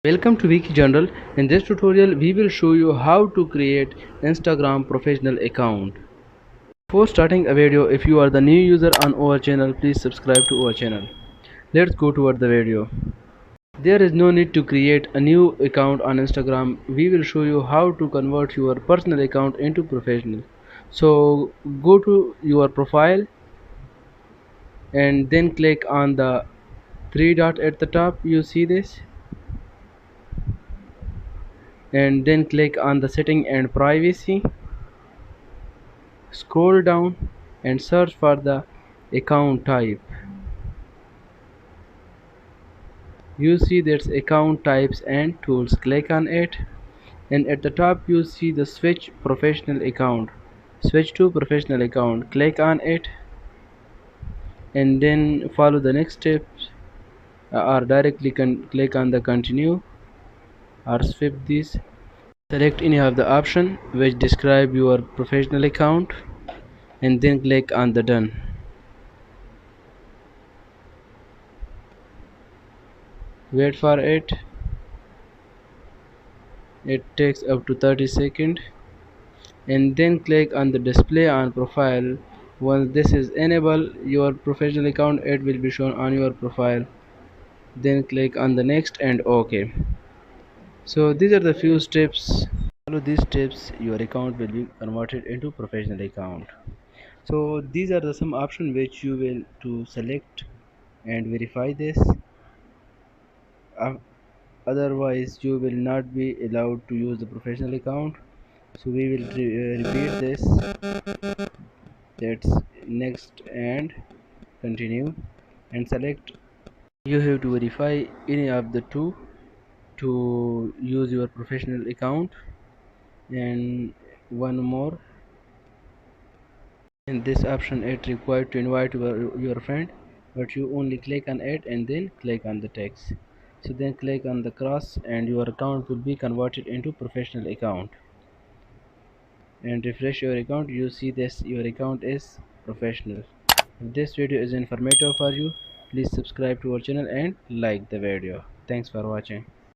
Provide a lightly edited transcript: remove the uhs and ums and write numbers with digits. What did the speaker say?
Welcome to Wiki General. In this tutorial, we will show you how to create Instagram professional account. Before starting a video, if you are the new user on our channel, please subscribe to our channel. Let's go toward the video. There is no need to create a new account on Instagram. We will show you how to convert your personal account into professional. So go to your profile and then click on the three dot at the top. You see this? And then click on the setting and privacy. Scroll down and search for the account type. You see there's account types and tools. Click on it, and at the top you see the switch professional account. Switch to professional account. Click on it and then follow the next steps, or directly click on the continue or swipe this. Select any of the option which describe your professional account and then click on the done. Wait for it. It takes up to 30 seconds, and then click on the display on profile. Once this is enabled, your professional account it will be shown on your profile. Then click on the next and OK. So these are the few steps. Follow these steps, your account will be converted into professional account. So these are the some options which you will to select and verify this. Otherwise you will not be allowed to use the professional account. So we will repeat this. That's next and continue and select. You have to verify any of the two to use your professional account. And one more, in this option it required to invite your friend, but you only click on it and then click on the text. So then click on the cross and your account will be converted into professional account, and refresh your account. You see this, your account is professional. If this video is informative for you, please subscribe to our channel and like the video. Thanks for watching.